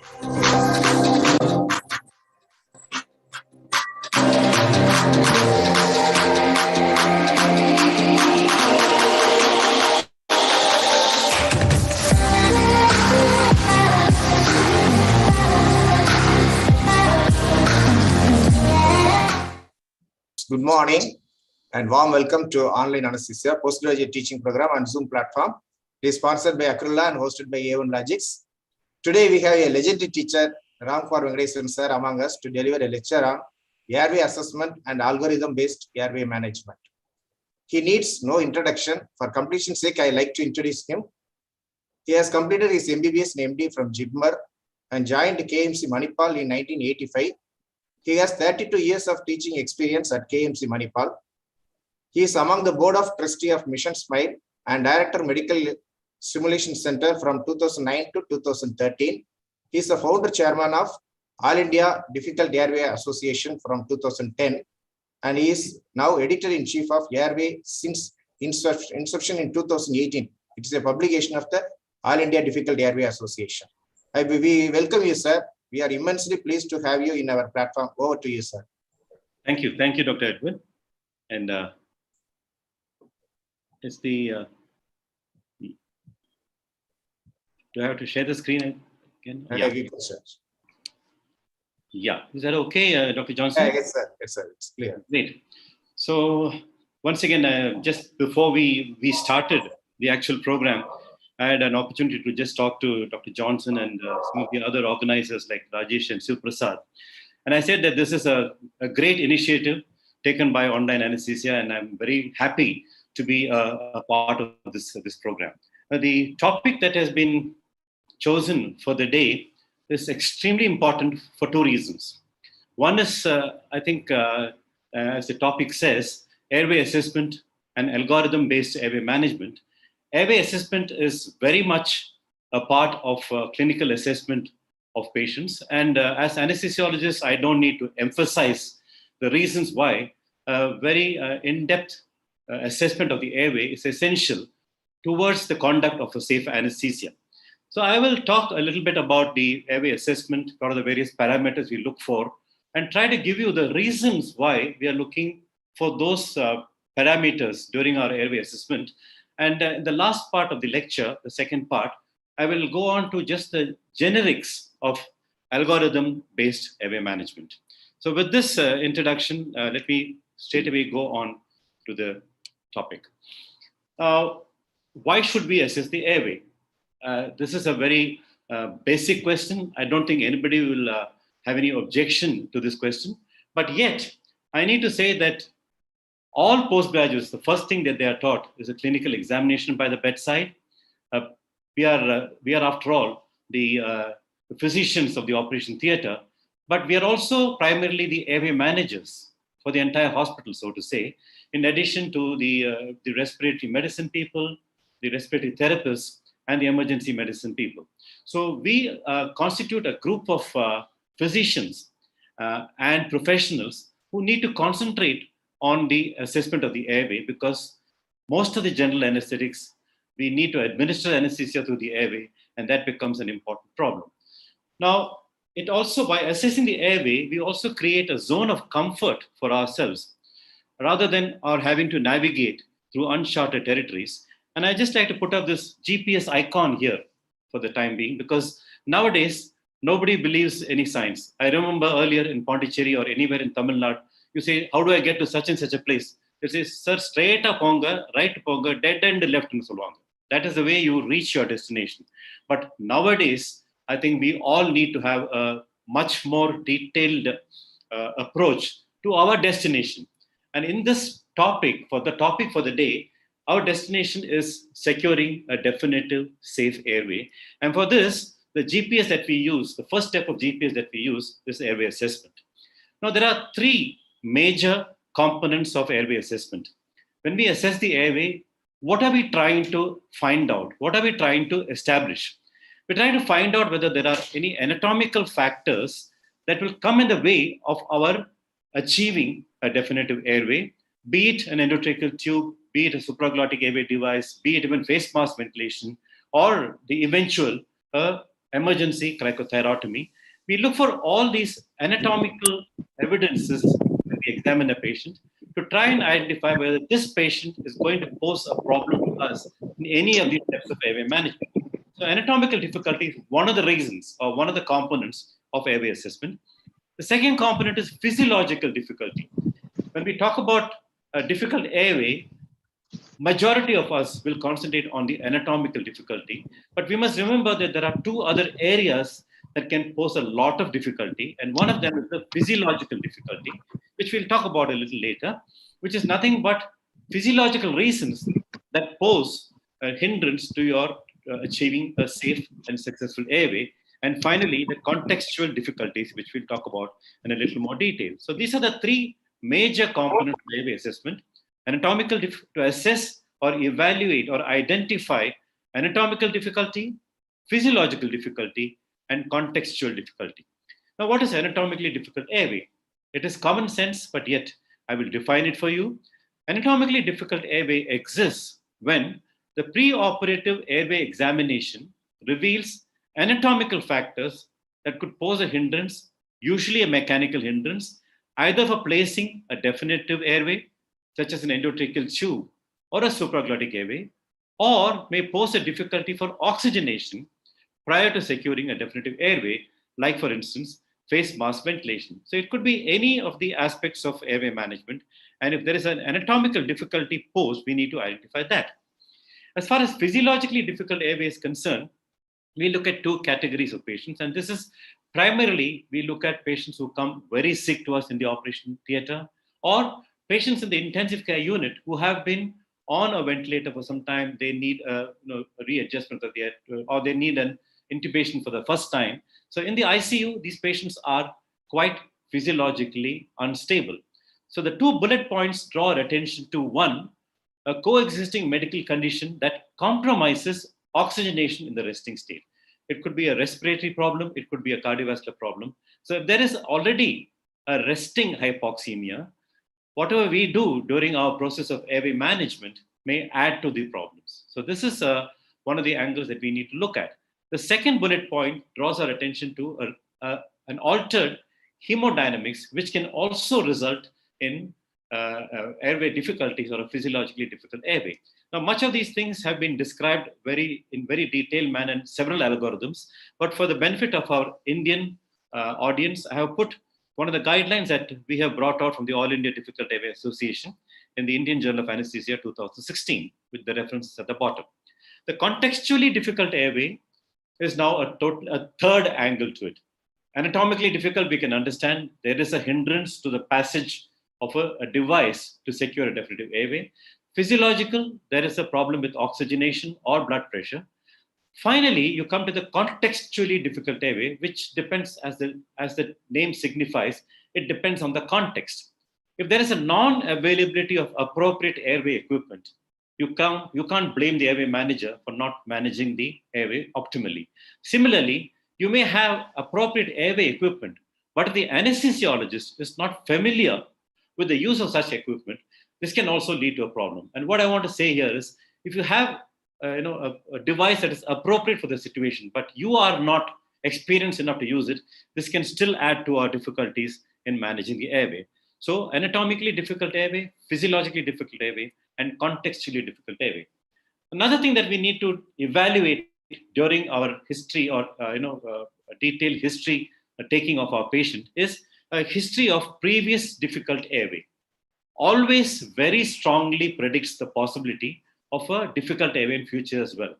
Good morning and warm welcome to Online Anaesthesia Postgraduate Teaching Program on Zoom platform. It is sponsored by Acryla and hosted by A1 Logics. Today we have a legendary teacher, Ramkumar Venkateswaran sir, among us to deliver a lecture on airway assessment and algorithm-based airway management. He needs no introduction. For completion's sake, I like to introduce him. He has completed his MBBS and MD from JIBMER and joined KMC Manipal in 1985. He has 32 years of teaching experience at KMC Manipal. He is among the board of trustee of Mission Smile and director Medical Stimulation Center from 2009 to 2013. He is the founder chairman of All India Difficult Airway Association from 2010, and he is now editor-in-chief of Airway since inception in 2018. It is a publication of the All India Difficult Airway Association. We welcome you, sir. We are immensely pleased to have you in our platform. Over to you, sir. Thank you. Thank you, Dr. Edward. And is the, do I have to share the screen again? Yeah. Is that okay, Dr. Johnson? Yes, sir. Yes, sir. It's clear. Great. So once again, just before we started the actual program, I had an opportunity to just talk to Dr. Johnson and some of the other organizers like Rajesh and Shiv Prasad. And I said that this is a great initiative taken by Online Anaesthesia, and I'm very happy to be a part of this program. The topic that has been chosen for the day is extremely important for two reasons. One is, I think, as the topic says, airway assessment and algorithm-based airway management. Airway assessment is very much a part of clinical assessment of patients. And as anesthesiologists, I don't need to emphasize the reasons why very in-depth assessment of the airway is essential towards the conduct of a safe anesthesia. So I will talk a little bit about the airway assessment, what are the various parameters we look for, and try to give you the reasons why we are looking for those parameters during our airway assessment. And in the last part of the lecture, the second part, I will go on to just the generics of algorithm-based airway management. So with this introduction, let me straight away go on to the topic. Why should we assess the airway? This is a very basic question. I don't think anybody will have any objection to this question. But yet, I need to say that all postgraduates, the first thing that they are taught is a clinical examination by the bedside. We are after all, the physicians of the operation theater, but we are also primarily the airway managers for the entire hospital, so to say, in addition to the respiratory medicine people, the respiratory therapists, and the emergency medicine people. So we constitute a group of physicians and professionals who need to concentrate on the assessment of the airway, because most of the general anesthetics, we need to administer anesthesia through the airway, and that becomes an important problem. Now, it also, by assessing the airway, we also create a zone of comfort for ourselves, rather than our having to navigate through uncharted territories. And I just like to put up this GPS icon here for the time being, because nowadays, nobody believes any science. I remember earlier in Pondicherry or anywhere in Tamil Nadu, you say, how do I get to such and such a place? You say, sir, straight up ponga, right ponga, dead end left and so on. That is the way you reach your destination. But nowadays, I think we all need to have a much more detailed approach to our destination. And in this topic, for the day, our destination is securing a definitive safe airway. And for this, the GPS that we use, the first step of GPS that we use is airway assessment. Now, there are three major components of airway assessment. When we assess the airway, what are we trying to find out? What are we trying to establish? We're trying to find out whether there are any anatomical factors that will come in the way of our achieving a definitive airway, be it an endotracheal tube, be it a supraglottic airway device, be it even face mask ventilation, or the eventual emergency cricothyrotomy. We look for all these anatomical evidences when we examine a patient to try and identify whether this patient is going to pose a problem to us in any of these steps of airway management. So anatomical difficulty is one of the reasons or one of the components of airway assessment. The second component is physiological difficulty. When we talk about a difficult airway, majority of us will concentrate on the anatomical difficulty, but we must remember that there are two other areas that can pose a lot of difficulty, and one of them is the physiological difficulty, which we'll talk about a little later, which is nothing but physiological reasons that pose a hindrance to your achieving a safe and successful airway. And finally, the contextual difficulties, which we'll talk about in a little more detail. So these are the three major components of airway assessment: anatomical to assess or evaluate or identify anatomical difficulty, physiological difficulty, and contextual difficulty. Now, what is anatomically difficult airway? It is common sense, but yet I will define it for you. Anatomically difficult airway exists when the preoperative airway examination reveals anatomical factors that could pose a hindrance, usually a mechanical hindrance, either for placing a definitive airway, such as an endotracheal tube or a supraglottic airway, or may pose a difficulty for oxygenation prior to securing a definitive airway, like, for instance, face mask ventilation. So it could be any of the aspects of airway management. And if there is an anatomical difficulty posed, we need to identify that. As far as physiologically difficult airway is concerned, we look at two categories of patients. And this is primarily, we look at patients who come very sick to us in the operation theater, or patients in the intensive care unit who have been on a ventilator for some time. They need a readjustment of the, or they need an intubation for the first time. So in the ICU, these patients are quite physiologically unstable. So the two bullet points draw our attention to: one, a coexisting medical condition that compromises oxygenation in the resting state. It could be a respiratory problem, it could be a cardiovascular problem. So if there is already a resting hypoxemia, whatever we do during our process of airway management may add to the problems. So this is one of the angles that we need to look at. The second bullet point draws our attention to an altered hemodynamics, which can also result in airway difficulties or a physiologically difficult airway. Now, much of these things have been described in very detailed manner in several algorithms, but for the benefit of our Indian audience, I have put one of the guidelines that we have brought out from the All India Difficult Airway Association in the Indian Journal of Anaesthesia 2016, with the references at the bottom. The contextually difficult airway is now a third angle to it. Anatomically difficult, we can understand there is a hindrance to the passage of a device to secure a definitive airway. Physiological, there is a problem with oxygenation or blood pressure. Finally, you come to the contextually difficult airway, which depends, as the name signifies, it depends on the context. If there is a non-availability of appropriate airway equipment, you can't blame the airway manager for not managing the airway optimally. Similarly, you may have appropriate airway equipment, but if the anesthesiologist is not familiar with the use of such equipment, this can also lead to a problem. And what I want to say here is, if you have a device that is appropriate for the situation, but you are not experienced enough to use it, this can still add to our difficulties in managing the airway. So anatomically difficult airway, physiologically difficult airway, and contextually difficult airway. Another thing that we need to evaluate during our history or detailed history taking of our patient is a history of previous difficult airway. Always very strongly predicts the possibility of a difficult airway in future as well.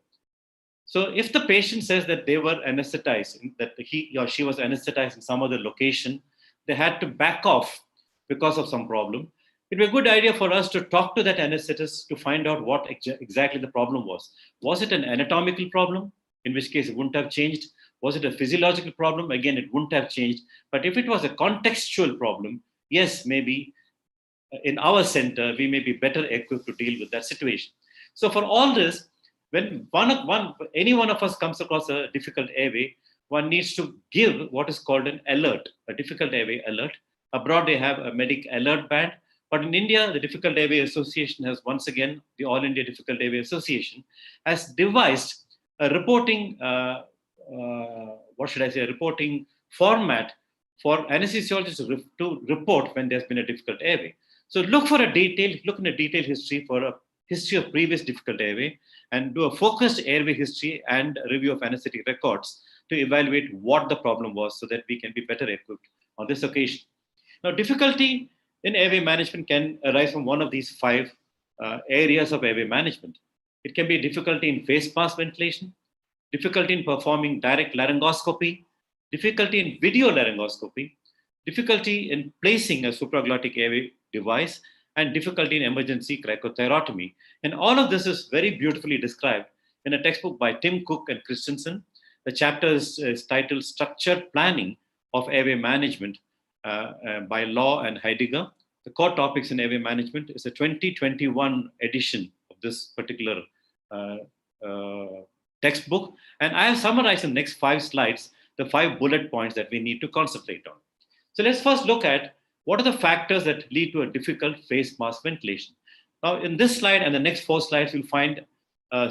So if the patient says that they were anesthetized, that he or she was anesthetized in some other location, they had to back off because of some problem, it would be a good idea for us to talk to that anesthetist to find out what exactly the problem was. Was it an anatomical problem? In which case it wouldn't have changed. Was it a physiological problem? Again, it wouldn't have changed. But if it was a contextual problem, yes, maybe in our center, we may be better equipped to deal with that situation. So for all this, when any one of us comes across a difficult airway, one needs to give what is called an alert, a difficult airway alert. Abroad, they have a medic alert band. But in India, the Difficult Airway Association has, once again, the All India Difficult Airway Association has devised a reporting what should I say, a reporting format for anesthesiologists to report when there's been a difficult airway. So look in a detailed history for a history of previous difficult airway and do a focused airway history and review of anesthetic records to evaluate what the problem was so that we can be better equipped on this occasion. Now, difficulty in airway management can arise from one of these five areas of airway management. It can be difficulty in face mask ventilation, difficulty in performing direct laryngoscopy, difficulty in video laryngoscopy, difficulty in placing a supraglottic airway device, and difficulty in emergency cricothyrotomy. And all of this is very beautifully described in a textbook by Tim Cook and Christensen. The chapter is titled Structured Planning of Airway Management by Law and Heidegger. The core topics in airway management is a 2021 edition of this particular textbook. And I have summarized in the next 5 slides the 5 bullet points that we need to concentrate on. So let's first look at what are the factors that lead to a difficult face mask ventilation. Now, in this slide and the next 4 slides, you'll find a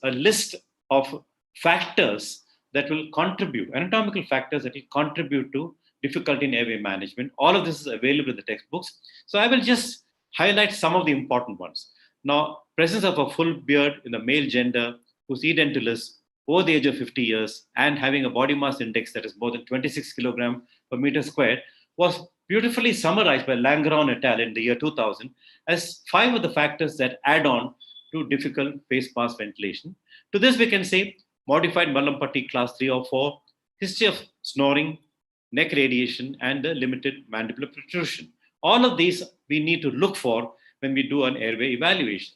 list of factors that will contribute, anatomical factors that will contribute to difficulty in airway management. All of this is available in the textbooks. So I will just highlight some of the important ones. Now, presence of a full beard in the male gender who's edentalus over the age of 50 years and having a body mass index that is more than 26 kilogram per meter squared was beautifully summarized by Langeron et al. In the year 2000 as 5 of the factors that add on to difficult face mask ventilation. To this, we can say modified Mallampati class 3 or 4, history of snoring, neck radiation, and the limited mandibular protrusion. All of these we need to look for when we do an airway evaluation.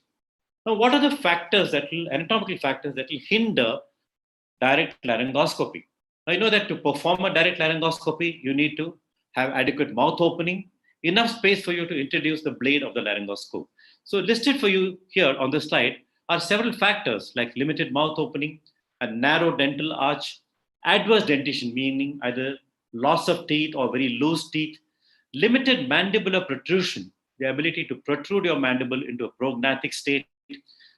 Now, what are the anatomical factors that will hinder direct laryngoscopy? Now, you know that to perform a direct laryngoscopy, you need to have adequate mouth opening, enough space for you to introduce the blade of the laryngoscope. So listed for you here on the slide are several factors like limited mouth opening, a narrow dental arch, adverse dentition, meaning either loss of teeth or very loose teeth, limited mandibular protrusion, the ability to protrude your mandible into a prognathic state,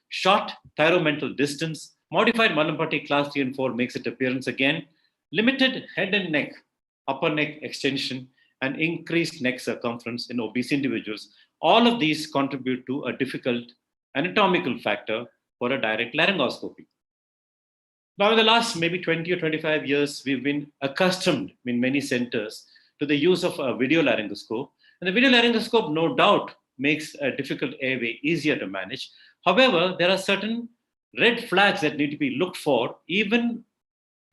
short thyromental distance, modified Mallampati class 3 and 4 makes its appearance again, limited head and neck, upper neck extension, and increased neck circumference in obese individuals. All of these contribute to a difficult anatomical factor for a direct laryngoscopy. Now, in the last maybe 20 or 25 years, we've been accustomed in many centers to the use of a video laryngoscope. And the video laryngoscope, no doubt, makes a difficult airway easier to manage. However, there are certain red flags that need to be looked for even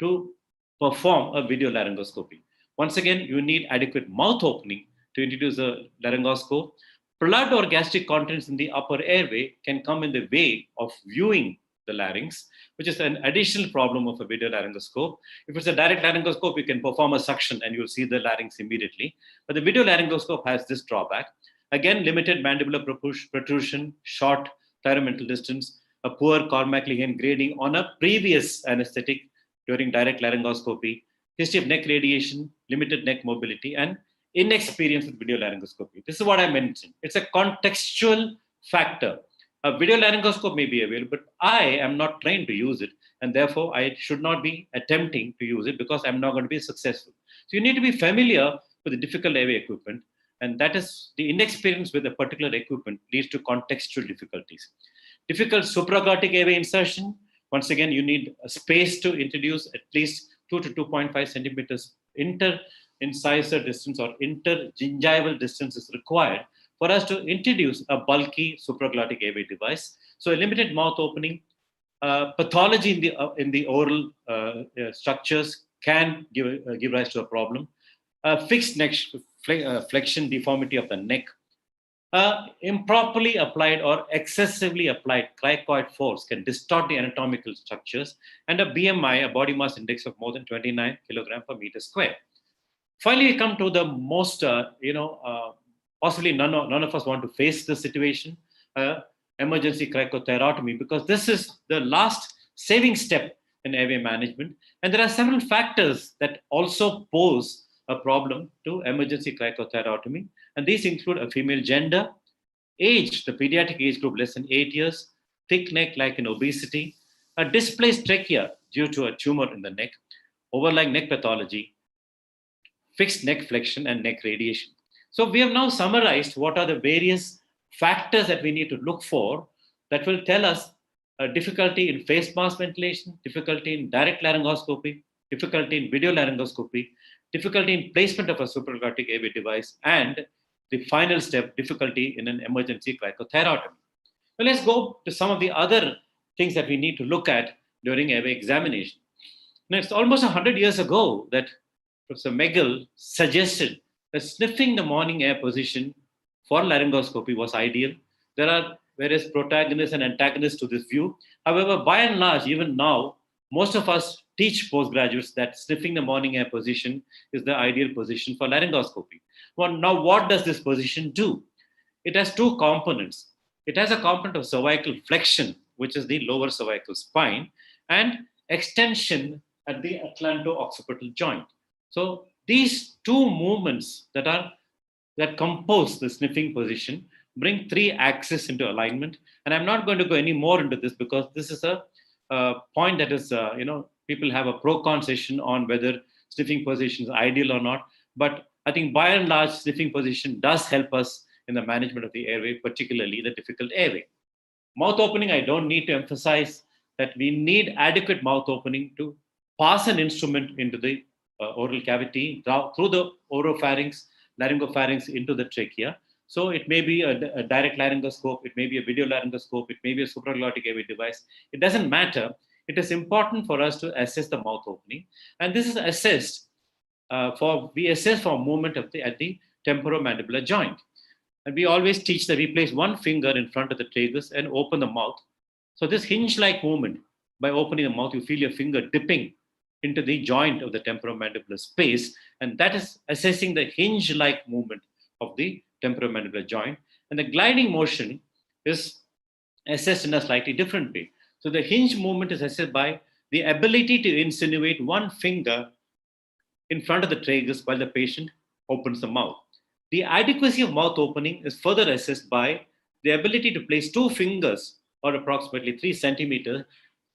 to perform a video laryngoscopy. Once again, you need adequate mouth opening to introduce a laryngoscope. Blood or gastric contents in the upper airway can come in the way of viewing the larynx, which is an additional problem of a video laryngoscope. If it's a direct laryngoscope, you can perform a suction and you'll see the larynx immediately. But the video laryngoscope has this drawback. Again, limited mandibular protrusion, short thyromental distance, a poor Cormack-Lehane grading on a previous anesthetic during direct laryngoscopy, history of neck radiation, limited neck mobility, and inexperience with video laryngoscopy. This is what I mentioned. It's a contextual factor. A video laryngoscope may be available, but I am not trained to use it, and therefore I should not be attempting to use it because I'm not going to be successful. So you need to be familiar with the difficult airway equipment, and that is the inexperience with a particular equipment leads to contextual difficulties. Difficult supraglottic airway insertion. Once again, you need a space to introduce at least 2 to 2.5 centimeters incisor distance or intergingival distance is required for us to introduce a bulky supraglottic airway device. So a limited mouth opening, pathology in the oral structures can give rise to a problem. Fixed neck flexion deformity of the neck, improperly applied or excessively applied cricoid force can distort the anatomical structures, and a BMI, a body mass index of more than 29 kilogram per meter square. Finally, we come to the most, possibly none of us want to face this situation, emergency cricothyrotomy, because this is the last saving step in airway management. And there are several factors that also pose a problem to emergency cricothyrotomy. And these include a female gender, age, the pediatric age group less than 8 years, thick neck like in obesity, a displaced trachea due to a tumor in the neck, overlying neck pathology, fixed neck flexion, and neck radiation. So we have now summarized what are the various factors that we need to look for that will tell us difficulty in face mask ventilation, difficulty in direct laryngoscopy, difficulty in video laryngoscopy, difficulty in placement of a supraglottic airway device, and the final step, difficulty in an emergency cricothyrotomy. Well, let's go to some of the other things that we need to look at during airway examination. Now, it's almost 100 years ago that Professor Megel suggested that sniffing the morning air position for laryngoscopy was ideal. There are various protagonists and antagonists to this view. However, by and large, even now, most of us teach postgraduates that sniffing the morning air position is the ideal position for laryngoscopy. Well, now, what does this position do? It has two components. It has a component of cervical flexion, which is the lower cervical spine, and extension at the atlanto-occipital joint. So these two movements that compose the sniffing position bring three axes into alignment. And I'm not going to go any more into this because this is a point that is, people have a pro-con session on whether sniffing position is ideal or not. But I think by and large, sniffing position does help us in the management of the airway, particularly the difficult airway. Mouth opening, I don't need to emphasize that we need adequate mouth opening to pass an instrument into the oral cavity through the oropharynx, laryngopharynx into the trachea. So it may be a direct laryngoscope, it may be a video laryngoscope, it may be a supraglottic airway device. It doesn't matter. It is important for us to assess the mouth opening. And this is assessed we assess for movement at the temporomandibular joint. And we always teach that we place one finger in front of the tragus and open the mouth. So this hinge-like movement, by opening the mouth, you feel your finger dipping into the joint of the temporomandibular space, and that is assessing the hinge-like movement of the temporomandibular joint. And the gliding motion is assessed in a slightly different way. So the hinge movement is assessed by the ability to insinuate one finger in front of the tragus while the patient opens the mouth. The adequacy of mouth opening is further assessed by the ability to place two fingers, or approximately 3 centimeters,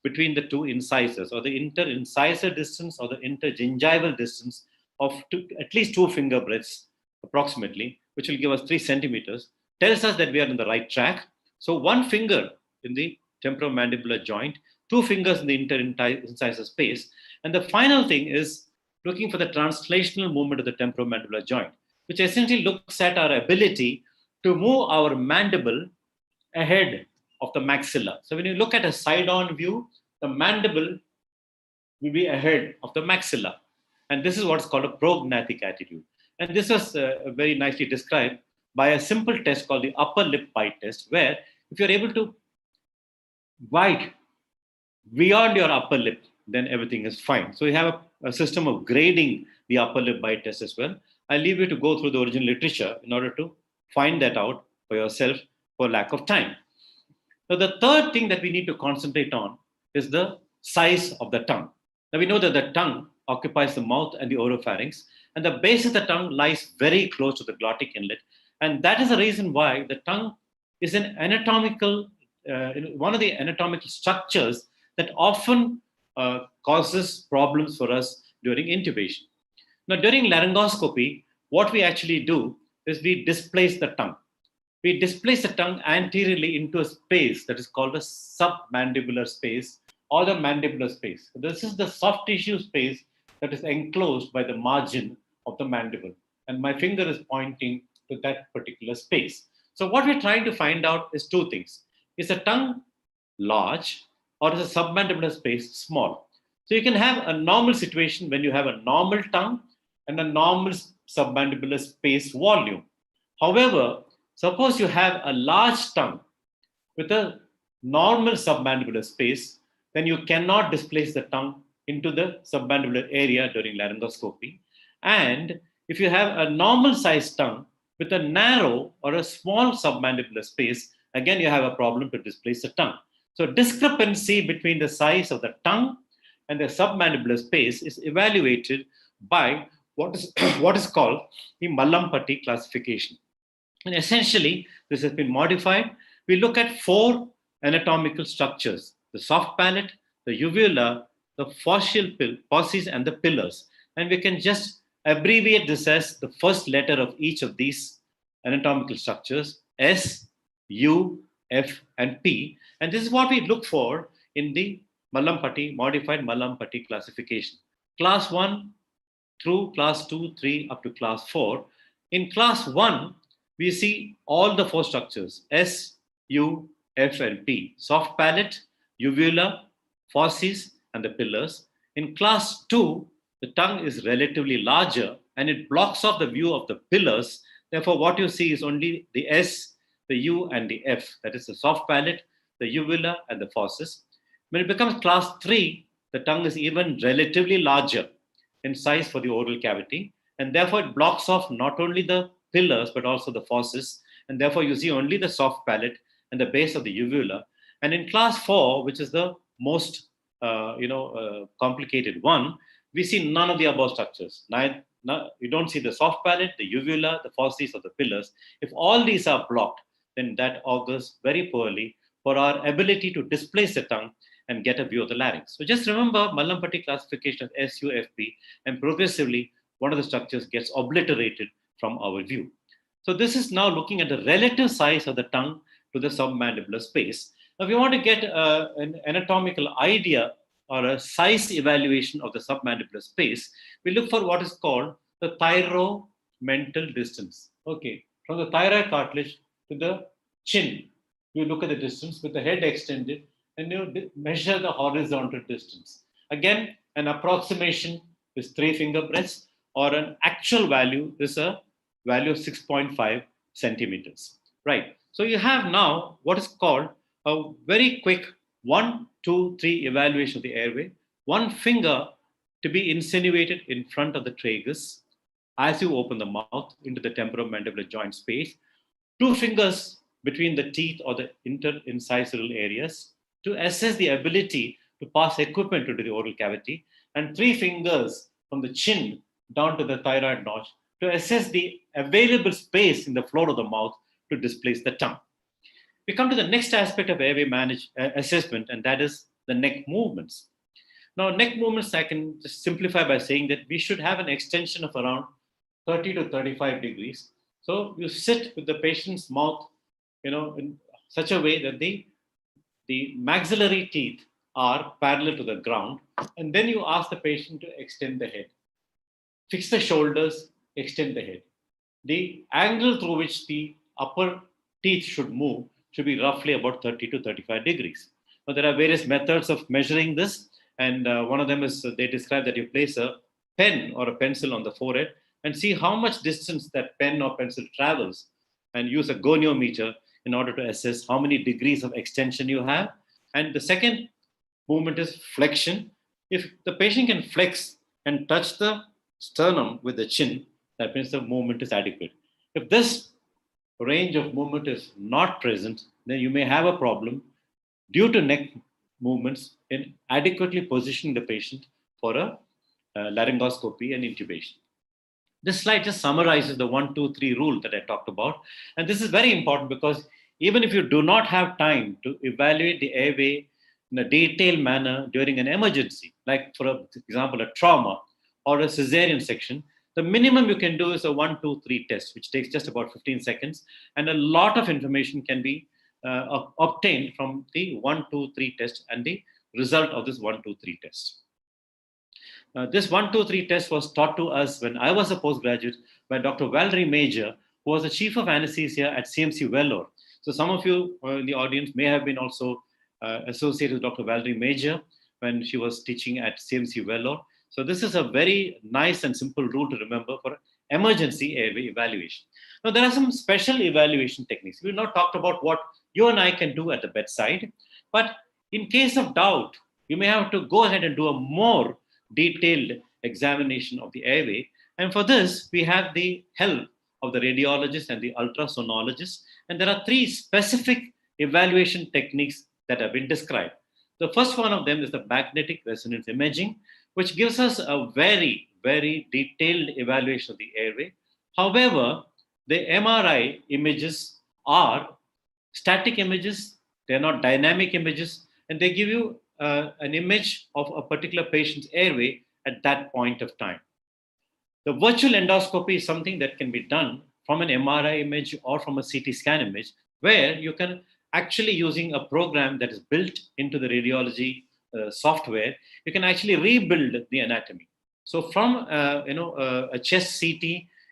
between the two incisors, or the inter-incisor distance or the intergingival distance of at least 2 finger breadths, approximately, which will give us 3 centimeters, tells us that we are in the right track. So 1 finger in the temporomandibular joint, 2 fingers in the inter-incisor space. And the final thing is looking for the translational movement of the temporomandibular joint, which essentially looks at our ability to move our mandible ahead of the maxilla. So when you look at a side-on view, the mandible will be ahead of the maxilla. And this is what's called a prognathic attitude. And this was very nicely described by a simple test called the upper lip bite test, where if you're able to bite beyond your upper lip, then everything is fine. So we have a system of grading the upper lip bite test as well. I'll leave you to go through the original literature in order to find that out for yourself for lack of time. So the third thing that we need to concentrate on is the size of the tongue. Now we know that the tongue occupies the mouth and the oropharynx, and the base of the tongue lies very close to the glottic inlet. And that is the reason why the tongue is an anatomical, one of the anatomical structures that often causes problems for us during intubation. Now, during laryngoscopy, what we actually do is we displace the tongue. We displace the tongue anteriorly into a space that is called a submandibular space or the mandibular space. This is the soft tissue space that is enclosed by the margin of the mandible. And my finger is pointing to that particular space. So what we're trying to find out is two things. Is the tongue large or is the submandibular space small? So you can have a normal situation when you have a normal tongue and a normal submandibular space volume. However, suppose you have a large tongue with a normal submandibular space, then you cannot displace the tongue into the submandibular area during laryngoscopy. And if you have a normal sized tongue with a narrow or a small submandibular space, again, you have a problem to displace the tongue. So discrepancy between the size of the tongue and the submandibular space is evaluated by what is called the Mallampati classification. And essentially, this has been modified. We look at 4 anatomical structures: the soft palate, the uvula, the fauces, and the pillars. And we can just abbreviate this as the first letter of each of these anatomical structures: S, U, F, and P. And this is what we look for in the Mallampati, modified Mallampati classification. Class 1 through class 2, 3, up to class 4. In class 1, we see all the four structures: S, U, F, and P. Soft palate, uvula, fauces, and the pillars. In class 2, the tongue is relatively larger and it blocks off the view of the pillars. Therefore, what you see is only the S, the U, and the F. That is the soft palate, the uvula, and the fauces. When it becomes class 3, the tongue is even relatively larger in size for the oral cavity, and therefore it blocks off not only the pillars but also the fauces, and therefore you see only the soft palate and the base of the uvula. And in class 4, which is the most complicated one, we see none of the above structures. You don't see the soft palate, the uvula, the fauces, or the pillars. If all these are blocked, then that augurs very poorly for our ability to displace the tongue and get a view of the larynx. So just remember Mallampati classification of SUFP, and progressively one of the structures gets obliterated from our view. So this is now looking at the relative size of the tongue to the submandibular space. Now, if you want to get an anatomical idea or a size evaluation of the submandibular space, we look for what is called the thyromental distance. Okay, from the thyroid cartilage to the chin, you look at the distance with the head extended, and you measure the horizontal distance. Again, an approximation is 3 finger breadths, or an actual value is a value of 6.5 centimeters. Right. So you have now what is called a very quick 1, 2, 3 evaluation of the airway. One finger to be insinuated in front of the tragus as you open the mouth into the temporomandibular joint space. 2 fingers between the teeth or the interincisal areas to assess the ability to pass equipment into the oral cavity, and 3 fingers from the chin down to the thyroid notch to assess the available space in the floor of the mouth to displace the tongue. We come to the next aspect of airway assessment, and that is the neck movements. Now, neck movements, I can just simplify by saying that we should have an extension of around 30 to 35 degrees. So you sit with the patient's mouth, in such a way that the maxillary teeth are parallel to the ground, and then you ask the patient to extend the head. Fix the shoulders, extend the head. The angle through which the upper teeth should move should be roughly about 30 to 35 degrees. Now, there are various methods of measuring this, and one of them is they describe that you place a pen or a pencil on the forehead and see how much distance that pen or pencil travels, and use a goniometer in order to assess how many degrees of extension you have. And the second movement is flexion. If the patient can flex and touch the sternum with the chin, that means the movement is adequate. If this range of movement is not present, then you may have a problem due to neck movements in adequately positioning the patient for a laryngoscopy and intubation. This slide just summarizes the 1, 2, 3 rule that I talked about. And this is very important because even if you do not have time to evaluate the airway in a detailed manner during an emergency, like for example, a trauma or a cesarean section, the minimum you can do is a 1, 2, 3 test, which takes just about 15 seconds. And a lot of information can be obtained from the 1, 2, 3 test and the result of this 1, 2, 3 test. This 1, 2, 3 test was taught to us when I was a postgraduate by Dr. Valerie Major, who was the chief of anesthesia at CMC Vellore. So some of you in the audience may have been also associated with Dr. Valerie Major when she was teaching at CMC Vellore. So this is a very nice and simple rule to remember for emergency airway evaluation. Now, there are some special evaluation techniques. We've not talked about what you and I can do at the bedside, but in case of doubt, you may have to go ahead and do a more detailed examination of the airway. And for this, we have the help of the radiologist and the ultrasonologist. And there are 3 specific evaluation techniques that have been described. The first one of them is the magnetic resonance imaging, which gives us a very, very detailed evaluation of the airway. However, the MRI images are static images, they're not dynamic images, and they give you an image of a particular patient's airway at that point of time. The virtual endoscopy is something that can be done from an MRI image or from a CT scan image, where you can actually, using a program that is built into the radiology software, you can actually rebuild the anatomy. So from a chest CT,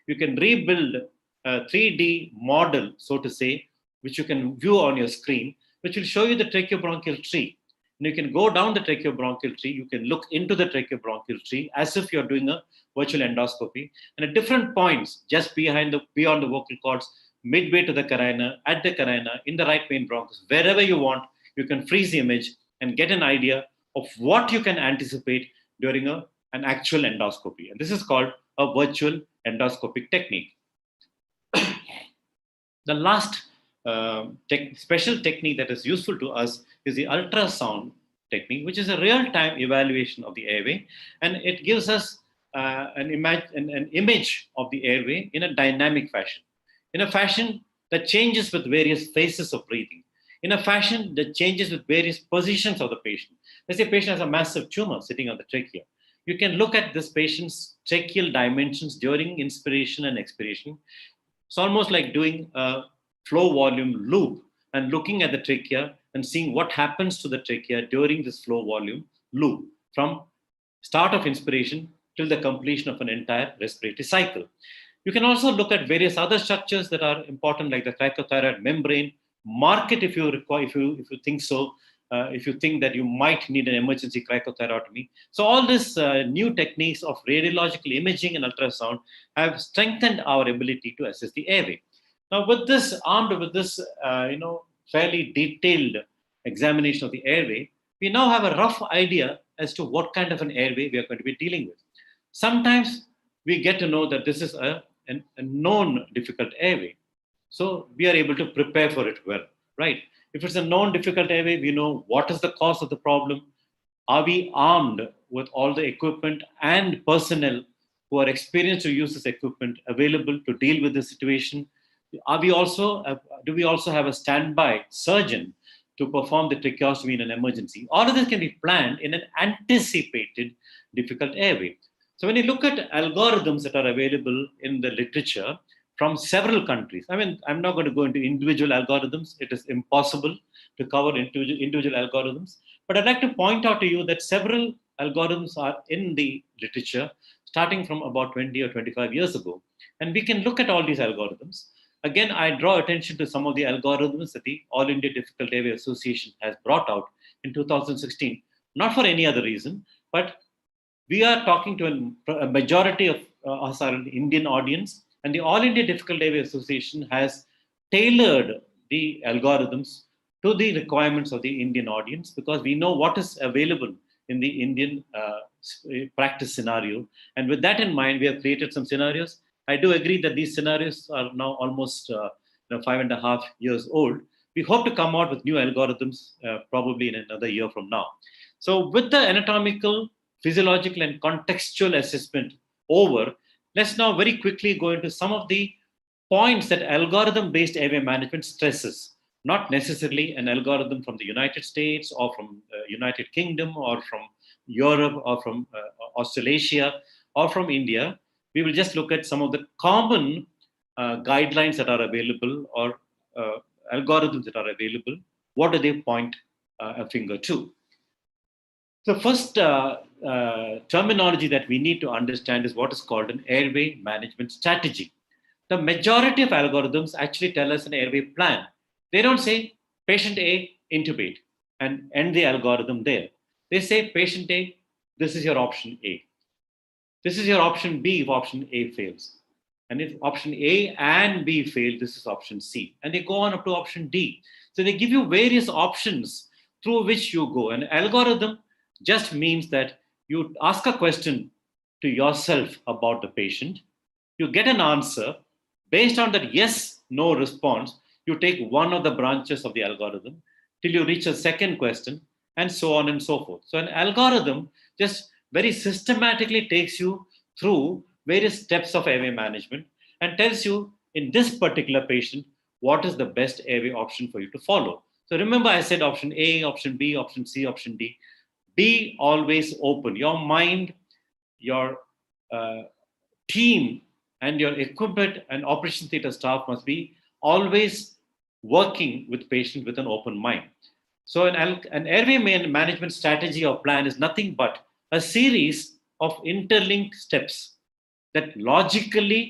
you can rebuild a 3D model, so to say, which you can view on your screen, which will show you the tracheobronchial tree. And you can go down the tracheobronchial tree, you can look into the tracheobronchial tree as if you're doing a virtual endoscopy. And at different points, just beyond the vocal cords, midway to the carina, at the carina, in the right main bronchus, wherever you want, you can freeze the image and get an idea of what you can anticipate during an actual endoscopy. And this is called a virtual endoscopic technique. The last special technique that is useful to us is the ultrasound technique, which is a real-time evaluation of the airway, and it gives us an image of the airway in a dynamic fashion, in a fashion that changes with various phases of breathing, in a fashion that changes with various positions of the patient. Let's say a patient has a massive tumor sitting on the trachea. You can look at this patient's tracheal dimensions during inspiration and expiration. It's almost like doing a flow volume loop and looking at the trachea and seeing what happens to the trachea during this flow volume loop from start of inspiration till the completion of an entire respiratory cycle. You can also look at various other structures that are important, like the cricothyroid membrane. Mark it if you require, if you think so. If you think that you might need an emergency cricothyrotomy. So all these new techniques of radiological imaging and ultrasound have strengthened our ability to assess the airway. Now, with this, armed with this, fairly detailed examination of the airway, we now have a rough idea as to what kind of an airway we are going to be dealing with. Sometimes we get to know that this is a known difficult airway. So we are able to prepare for it well, right? If it's a known difficult airway, we know what is the cause of the problem. Are we armed with all the equipment and personnel who are experienced to use this equipment available to deal with the situation? Do we also have a standby surgeon to perform the tracheostomy in an emergency? All of this can be planned in an anticipated difficult airway. So when you look at algorithms that are available in the literature from several countries, I mean, I'm not going to go into individual algorithms. It is impossible to cover individual algorithms. But I'd like to point out to you that several algorithms are in the literature starting from about 20 or 25 years ago. And we can look at all these algorithms. Again, I draw attention to some of the algorithms that the All India Difficult Airway Association has brought out in 2016, not for any other reason, but we are talking to a majority of us are an Indian audience, and the All India Difficult Airway Association has tailored the algorithms to the requirements of the Indian audience, because we know what is available in the Indian practice scenario. And with that in mind, we have created some scenarios. I do agree that these scenarios are now almost 5.5 years old. We hope to come out with new algorithms probably in another year from now. So with the anatomical, physiological, and contextual assessment over, let's now very quickly go into some of the points that algorithm-based airway management stresses. Not necessarily an algorithm from the United States or from United Kingdom or from Europe or from Australasia or from India. We will just look at some of the common guidelines that are available or algorithms that are available. What do they point a finger to? The first terminology that we need to understand is what is called an airway management strategy. The majority of algorithms actually tell us an airway plan. They don't say patient A, intubate, and end the algorithm there. They say patient A, this is your option A. This is your option B if option A fails. And if option A and B fail, this is option C. And they go on up to option D. So they give you various options through which you go. An algorithm just means that you ask a question to yourself about the patient. You get an answer. Based on that yes, no response, you take one of the branches of the algorithm till you reach a second question, and so on and so forth. So an algorithm just very systematically takes you through various steps of airway management and tells you in this particular patient what is the best airway option for you to follow. So remember, I said option A, option B, option C, option D. be always open. Your mind, your team, and your equipment and operation theatre staff must be always working with patients with an open mind. So an airway management strategy or plan is nothing but a series of interlinked steps that logically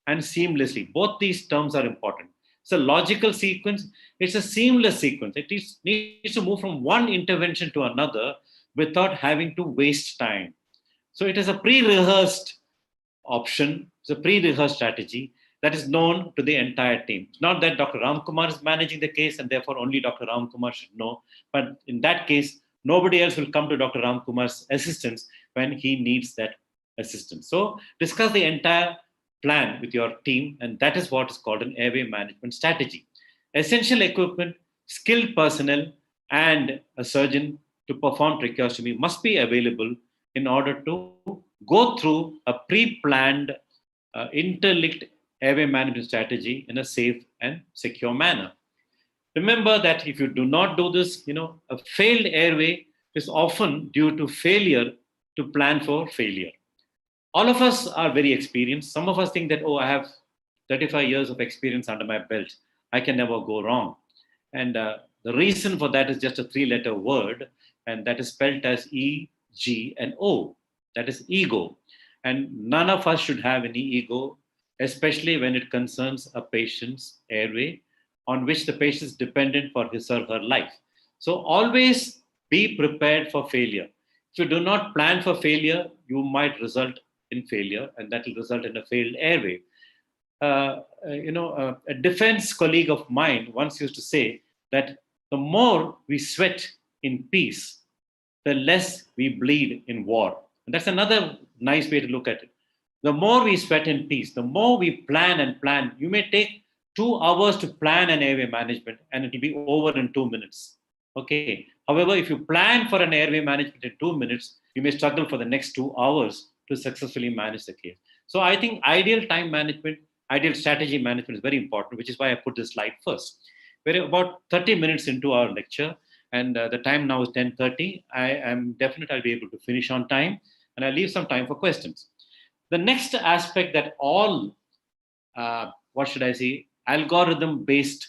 and seamlessly, both these terms are important. It's a logical sequence, it's a seamless sequence. It needs to move from one intervention to another without having to waste time. So it is a pre-rehearsed option, it's a pre-rehearsed strategy that is known to the entire team. It's not that Dr. Ramkumar is managing the case and therefore only Dr. Ramkumar should know, but in that case, nobody else will come to Dr. Ramkumar's assistance when he needs that assistance. So discuss the entire plan with your team, and that is what is called an airway management strategy. Essential equipment, skilled personnel, and a surgeon to perform tracheostomy must be available in order to go through a pre-planned, interlinked airway management strategy in a safe and secure manner. Remember that if you do not do this, a failed airway is often due to failure to plan for failure. All of us are very experienced. Some of us think that, I have 35 years of experience under my belt. I can never go wrong. And the reason for that is just a 3-letter word, and that is spelled as E, G, and O. That is ego. And none of us should have any ego, especially when it concerns a patient's airway on which the patient is dependent for his or her life. So always be prepared for failure. If you do not plan for failure, you might result in failure, and that will result in a failed airway. A defense colleague of mine once used to say that the more we sweat in peace, the less we bleed in war. And that's another nice way to look at it. The more we sweat in peace, the more we plan and plan. You may take 2 hours to plan an airway management and it will be over in 2 minutes. Okay. However, if you plan for an airway management in 2 minutes, you may struggle for the next 2 hours to successfully manage the case. So I think ideal time management, ideal strategy management is very important, which is why I put this slide first. We're about 30 minutes into our lecture, and the time now is 10:30. I am definite I'll be able to finish on time, and I'll leave some time for questions. The next aspect that all, algorithm-based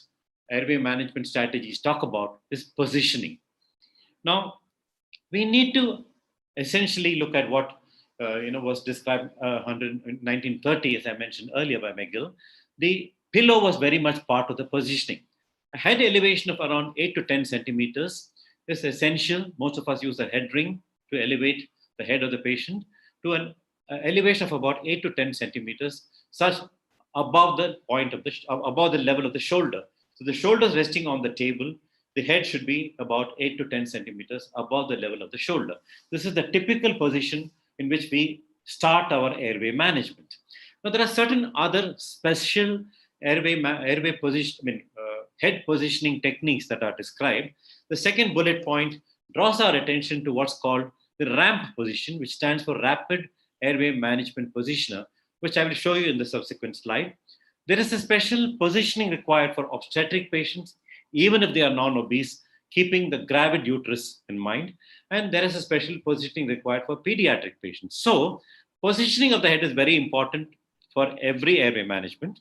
airway management strategies talk about is positioning. Now, we need to essentially look at what was described in 1930, as I mentioned earlier by McGill. The pillow was very much part of the positioning. A head elevation of around 8 to 10 centimeters is essential. Most of us use a head ring to elevate the head of the patient to an elevation of about 8 to 10 centimeters, such above the above the level of the shoulder. So the shoulders resting on the table, the head should be about 8 to 10 centimeters above the level of the shoulder. This is the typical position in which we start our airway management. Now, there are certain other special head positioning techniques that are described. The second bullet point draws our attention to what's called the RAMP position, which stands for Rapid Airway Management Positioner, which I will show you in the subsequent slide. There is a special positioning required for obstetric patients, even if they are non-obese, keeping the gravid uterus in mind. And there is a special positioning required for pediatric patients. So positioning of the head is very important for every airway management.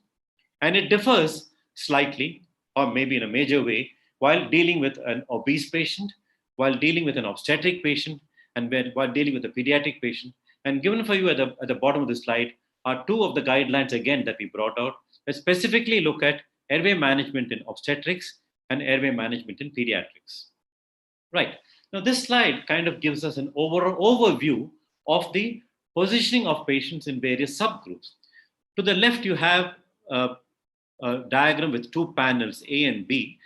And it differs slightly, or maybe in a major way, while dealing with an obese patient, while dealing with an obstetric patient, and while dealing with a pediatric patient. And given for you at the bottom of the slide are 2 of the guidelines, again, that we brought out that specifically look at airway management in obstetrics and airway management in pediatrics. Right. Now, this slide kind of gives us an overview of the positioning of patients in various subgroups. To the left, you have a diagram with 2 panels, A and B.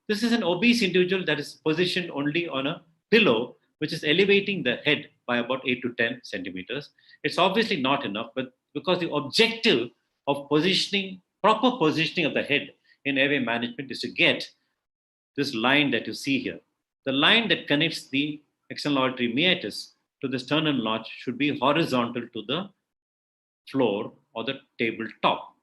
This is an obese individual that is positioned only on a pillow, which is elevating the head by about 8 to 10 centimeters. It's obviously not enough, but because the objective of proper positioning of the head in airway management is to get this line that you see here. The line that connects the external auditory meatus to the sternum notch should be horizontal to the floor or the table top.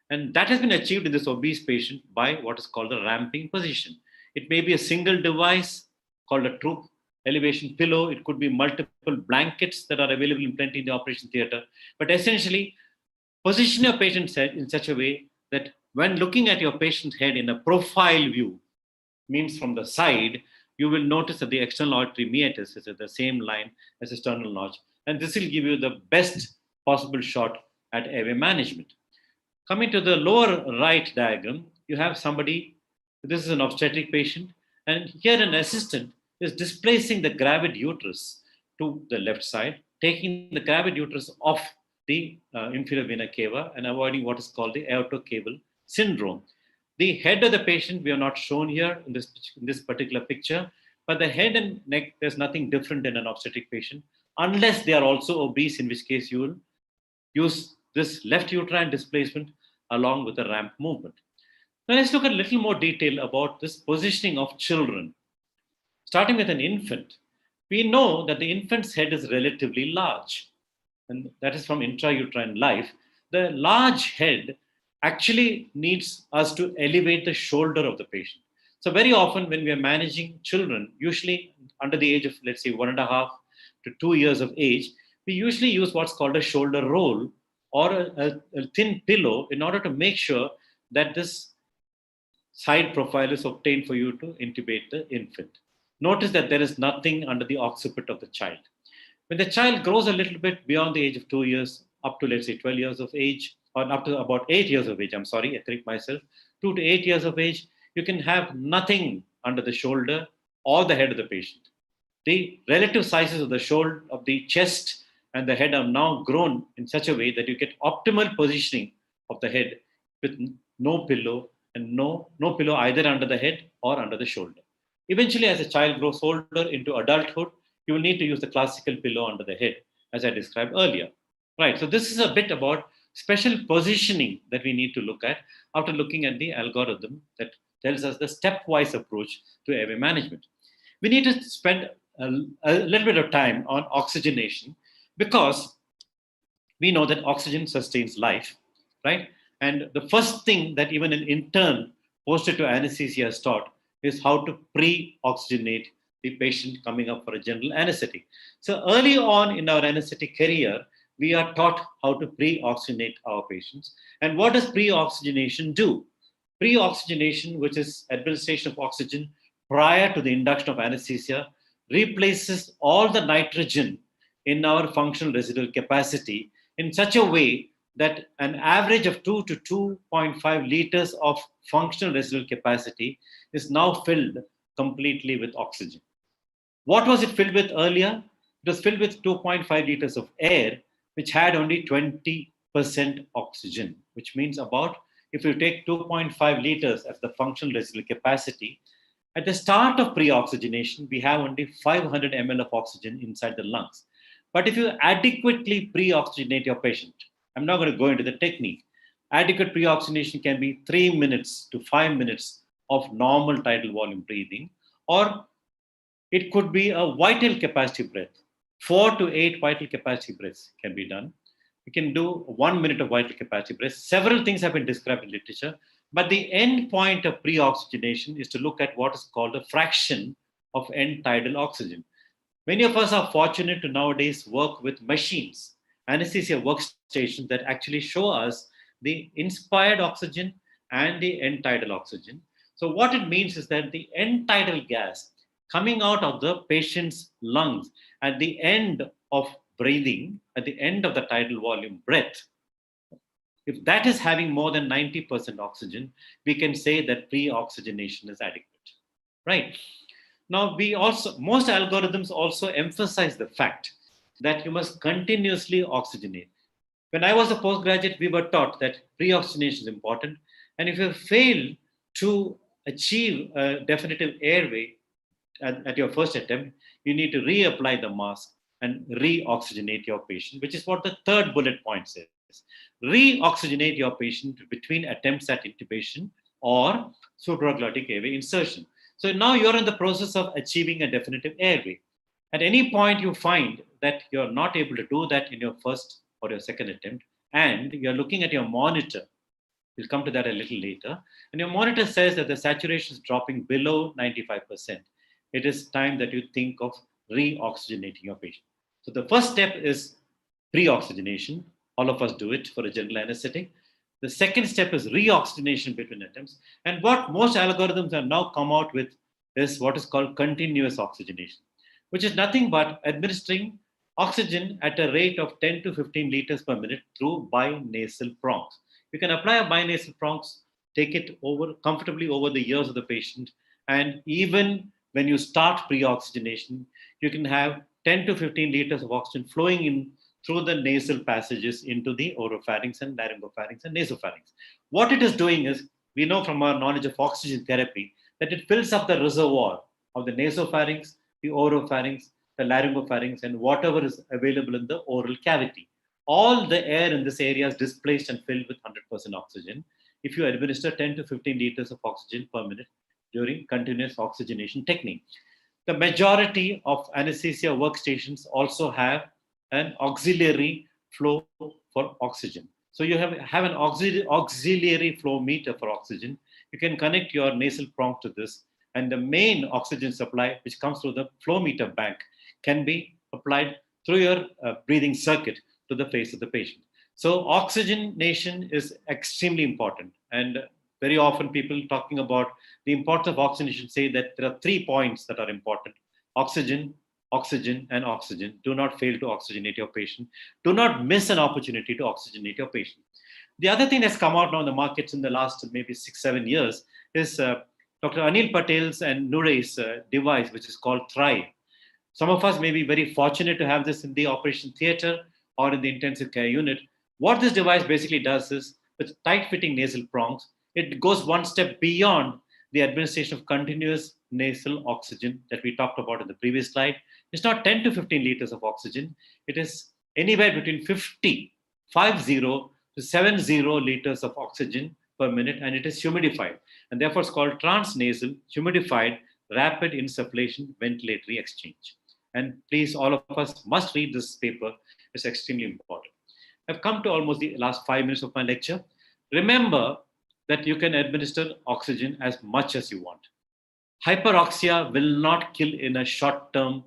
And that has been achieved in this obese patient by what is called a ramping position. It may be a single device called a elevation pillow. It could be multiple blankets that are available in plenty in the operation theater. But essentially, position your patient's head in such a way that when looking at your patient's head in a profile view, means from the side, you will notice that the external auditory meatus is at the same line as external notch. And this will give you the best possible shot at airway management. Coming to the lower right diagram, you have somebody, this is an obstetric patient, and here an assistant is displacing the gravid uterus to the left side, taking the gravid uterus off the inferior vena cava and avoiding what is called the aortocaval syndrome. The head of the patient we are not shown here in this particular picture, but the head and neck, there's nothing different in an obstetric patient, unless they are also obese, in which case you will use this left uterine displacement along with the ramp movement. Now let's look at a little more detail about this positioning of children. Starting with an infant, we know that the infant's head is relatively large, and that is from intrauterine life. The large head actually needs us to elevate the shoulder of the patient. So very often when we are managing children, usually under the age of, let's say, 1.5 to 2 years of age, we usually use what's called a shoulder roll or a thin pillow in order to make sure that this side profile is obtained for you to intubate the infant. Notice that there is nothing under the occiput of the child. When the child grows a little bit beyond the age of 2 years, up to, let's say, 12 years of age, or up to about 8 years of age, I correct myself, 2 to 8 years of age, you can have nothing under the shoulder or the head of the patient. The relative sizes of the shoulder, of the chest and the head are now grown in such a way that you get optimal positioning of the head with no pillow and no pillow either under the head or under the shoulder. Eventually, as a child grows older into adulthood, you will need to use the classical pillow under the head, as I described earlier. Right, so this is a bit about special positioning that we need to look at after looking at the algorithm that tells us the stepwise approach to airway management. We need to spend a little bit of time on oxygenation because we know that oxygen sustains life, right? And the first thing that even an intern posted to anesthesia is taught is how to pre-oxygenate the patient coming up for a general anesthetic. So early on in our anesthetic career, we are taught how to pre-oxygenate our patients. And what does pre-oxygenation do? Pre-oxygenation, which is administration of oxygen prior to the induction of anesthesia, replaces all the nitrogen in our functional residual capacity in such a way that an average of 2 to 2.5 liters of functional residual capacity is now filled completely with oxygen. What was it filled with earlier? It was filled with 2.5 liters of air, which had only 20% oxygen, which means about, if you take 2.5 liters as the functional residual capacity, at the start of pre-oxygenation, we have only 500 ml of oxygen inside the lungs. But if you adequately pre-oxygenate your patient, I'm not going to go into the technique. Adequate pre-oxygenation can be 3 minutes to 5 minutes of normal tidal volume breathing, or it could be a vital capacity breath. 4 to 8 vital capacity breaths can be done. We can do 1 minute of vital capacity breath. Several things have been described in literature, but the end point of pre-oxygenation is to look at what is called a fraction of end tidal oxygen. Many of us are fortunate to nowadays work with machines, anesthesia workstations that actually show us the inspired oxygen and the end tidal oxygen. So what it means is that the end tidal gas coming out of the patient's lungs at the end of breathing, at the end of the tidal volume breath, if that is having more than 90% oxygen, we can say that pre-oxygenation is adequate, right? Now, most algorithms also emphasize the fact that you must continuously oxygenate. When I was a postgraduate, we were taught that pre-oxygenation is important. And if you fail to achieve a definitive airway at your first attempt, you need to reapply the mask and re-oxygenate your patient, which is what the third bullet point says. Re-oxygenate your patient between attempts at intubation or supraglottic airway insertion. So now you're in the process of achieving a definitive airway. At any point you find that you're not able to do that in your first or your second attempt, and you're looking at your monitor, we'll come to that a little later, and your monitor says that the saturation is dropping below 95%. It is time that you think of re-oxygenating your patient. So the first step is pre-oxygenation. All of us do it for a general anesthetic. The second step is re-oxygenation between attempts. And what most algorithms have now come out with is what is called continuous oxygenation, which is nothing but administering oxygen at a rate of 10 to 15 liters per minute through binasal prongs. You can apply a binasal prongs, take it over comfortably over the ears of the patient, and even when you start pre-oxygenation, you can have 10 to 15 liters of oxygen flowing in through the nasal passages into the oropharynx and laryngopharynx and nasopharynx. What it is doing is, we know from our knowledge of oxygen therapy that it fills up the reservoir of the nasopharynx, the oropharynx, the laryngopharynx, and whatever is available in the oral cavity. All the air in this area is displaced and filled with 100% oxygen if you administer 10 to 15 liters of oxygen per minute during continuous oxygenation technique. The majority of anesthesia workstations also have an auxiliary flow for oxygen. So you have an auxiliary flow meter for oxygen. You can connect your nasal prong to this, and the main oxygen supply, which comes through the flow meter bank, can be applied through your breathing circuit to the face of the patient. So oxygenation is extremely important, and very often people talking about the importance of oxygenation say that there are 3 points that are important: oxygen, oxygen, and oxygen. Do not fail to oxygenate your patient. Do not miss an opportunity to oxygenate your patient. The other thing that's come out now in the markets in the last maybe 6-7 years is Dr. Anil Patel's and Nuray's device, which is called Thrive. Some of us may be very fortunate to have this in the operation theater or in the intensive care unit. What this device basically does is, with tight-fitting nasal prongs, it goes one step beyond the administration of continuous nasal oxygen that we talked about in the previous slide. It's not 10 to 15 liters of oxygen. It is anywhere between 50 to 70 liters of oxygen per minute, and it is humidified. And therefore, it's called transnasal, humidified, rapid insufflation ventilatory exchange. And please, all of us must read this paper. It's extremely important. I've come to almost the last 5 minutes of my lecture. Remember that you can administer oxygen as much as you want. Hyperoxia will not kill in a short-term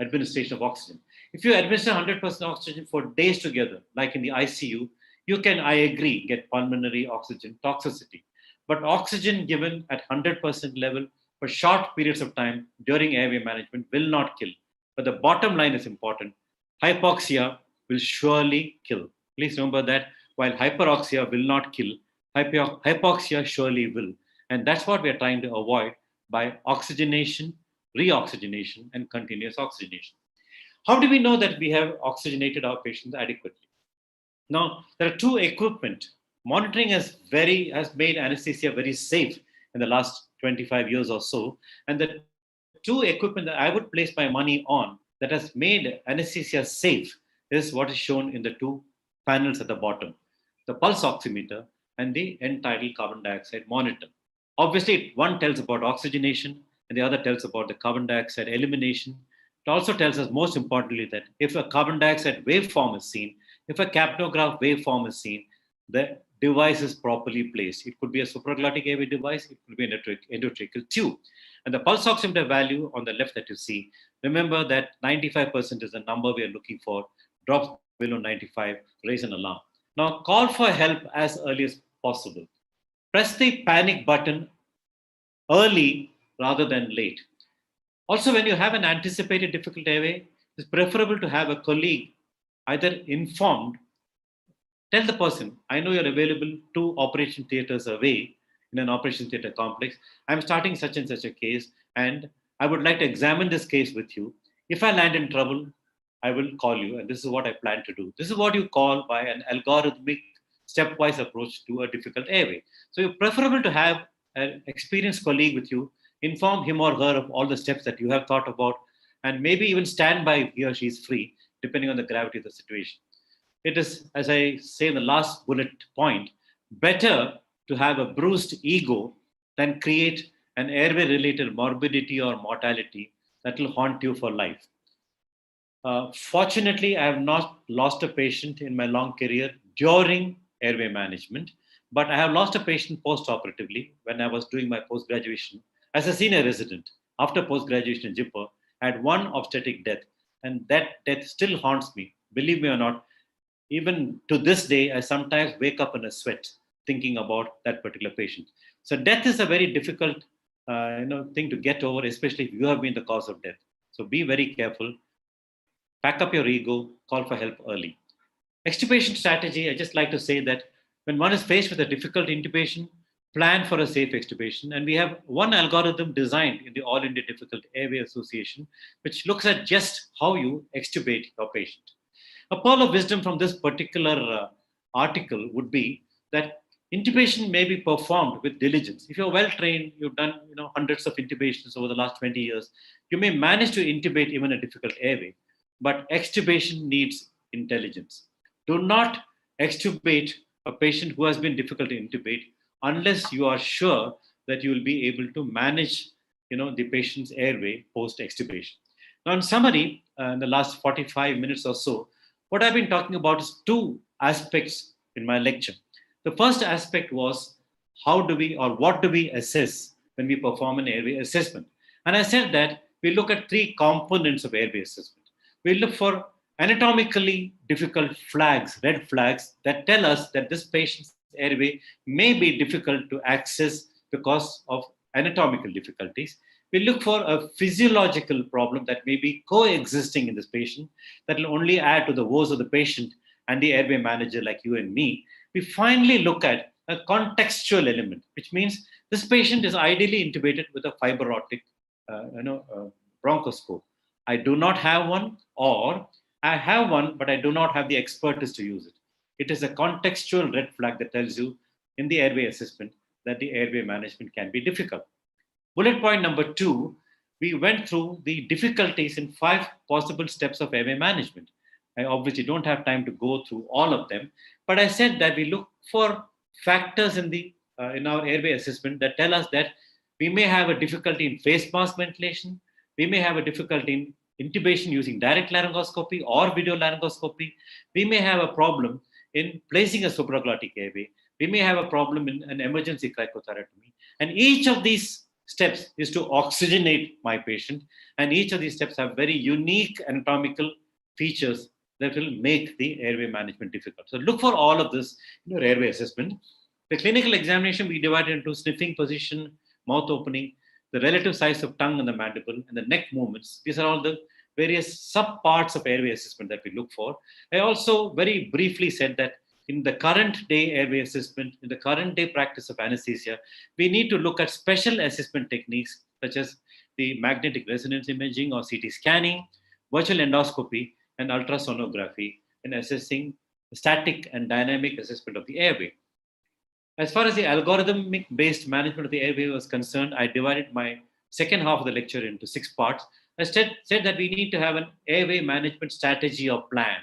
administration of oxygen. If you administer 100% oxygen for days together, like in the ICU, you can, I agree, get pulmonary oxygen toxicity. But oxygen given at 100% level for short periods of time during airway management will not kill. But the bottom line is important. Hypoxia will surely kill. Please remember that while hyperoxia will not kill, hypoxia surely will. And that's what we're trying to avoid by oxygenation, reoxygenation, and continuous oxygenation. How do we know that we have oxygenated our patients adequately? Now, there are two equipment. Monitoring has made anesthesia very safe in the last 25 years or so. And the two equipment that I would place my money on that has made anesthesia safe is what is shown in the two panels at the bottom: the pulse oximeter and the end-tidal carbon dioxide monitor. Obviously, one tells about oxygenation and the other tells about the carbon dioxide elimination. It also tells us, most importantly, that if a carbon dioxide waveform is seen, if a capnograph waveform is seen, the device is properly placed. It could be a supraglottic airway device, it could be an endotracheal tube. And the pulse oximeter value on the left that you see, remember that 95% is the number we are looking for. Drops below 95, raise an alarm. Now call for help as early as possible. Press the panic button early rather than late. Also, when you have an anticipated difficult airway, it's preferable to have a colleague either informed. Tell the person, I know you're available 2 operation theaters away in an operation theater complex. I'm starting such and such a case, and I would like to examine this case with you. If I land in trouble, I will call you, and this is what I plan to do. This is what you call by an algorithmic stepwise approach to a difficult airway. So it's preferable to have an experienced colleague with you, inform him or her of all the steps that you have thought about, and maybe even stand by if he or she is free, depending on the gravity of the situation. It is, as I say in the last bullet point, better to have a bruised ego than create an airway-related morbidity or mortality that will haunt you for life. Fortunately, I have not lost a patient in my long career during airway management, but I have lost a patient post-operatively when I was doing my post-graduation as a senior resident after post-graduation in Jaipur, I had one obstetric death, and that death still haunts me. Believe me or not, even to this day, I sometimes wake up in a sweat thinking about that particular patient. So death is a very difficult thing to get over, especially if you have been the cause of death. So be very careful, pack up your ego, call for help early. Extubation strategy, I just like to say that when one is faced with a difficult intubation, plan for a safe extubation. And we have one algorithm designed in the All India Difficult Airway Association, which looks at just how you extubate your patient. A pearl of wisdom from this particular article would be that intubation may be performed with diligence. If you're well trained, you've done hundreds of intubations over the last 20 years, you may manage to intubate even a difficult airway. But extubation needs intelligence. Do not extubate a patient who has been difficult to intubate unless you are sure that you will be able to manage the patient's airway post extubation. Now, in summary, in the last 45 minutes or so, what I've been talking about is two aspects in my lecture. The first aspect was what do we assess when we perform an airway assessment? And I said that we look at three components of airway assessment. We look for anatomically difficult flags, red flags, that tell us that this patient's airway may be difficult to access because of anatomical difficulties. We look for a physiological problem that may be coexisting in this patient that will only add to the woes of the patient and the airway manager like you and me. We finally look at a contextual element, which means this patient is ideally intubated with a fiber optic bronchoscope. I do not have one, or I have one, but I do not have the expertise to use it. It is a contextual red flag that tells you in the airway assessment that the airway management can be difficult. Bullet point number 2, we went through the difficulties in 5 possible steps of airway management. I obviously don't have time to go through all of them, but I said that we look for factors in our airway assessment that tell us that we may have a difficulty in face mask ventilation, we may have a difficulty in intubation using direct laryngoscopy or video laryngoscopy, we may have a problem in placing a supraglottic airway, we may have a problem in an emergency cricothyrotomy, and each of these steps is to oxygenate my patient, and each of these steps have very unique anatomical features that will make the airway management difficult. So look for all of this in your airway assessment. The clinical examination we divided into sniffing position, mouth opening, the relative size of tongue and the mandible, and the neck movements. These are all the various subparts of airway assessment that we look for. I also very briefly said that in the current day airway assessment, in the current day practice of anesthesia, we need to look at special assessment techniques such as the magnetic resonance imaging or CT scanning, virtual endoscopy, and ultrasonography in assessing the static and dynamic assessment of the airway. As far as the algorithmic-based management of the airway was concerned, I divided my second half of the lecture into 6 parts. I said that we need to have an airway management strategy or plan,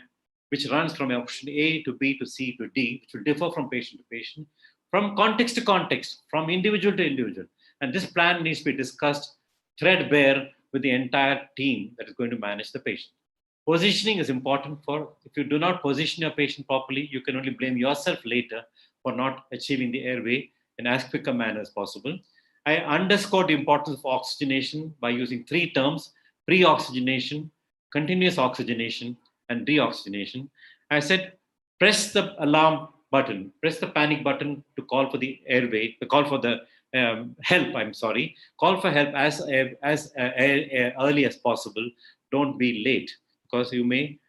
which runs from option A to B to C to D, which will differ from patient to patient, from context to context, from individual to individual. And this plan needs to be discussed threadbare with the entire team that is going to manage the patient. Positioning is important if you do not position your patient properly, you can only blame yourself later for not achieving the airway in as quick a manner as possible. I underscored the importance of oxygenation by using 3 terms: pre-oxygenation, continuous oxygenation, and reoxygenation. I said, press the alarm button, press the panic button to call for the airway, to call for the help, call for help as early as possible. Don't be late, because you may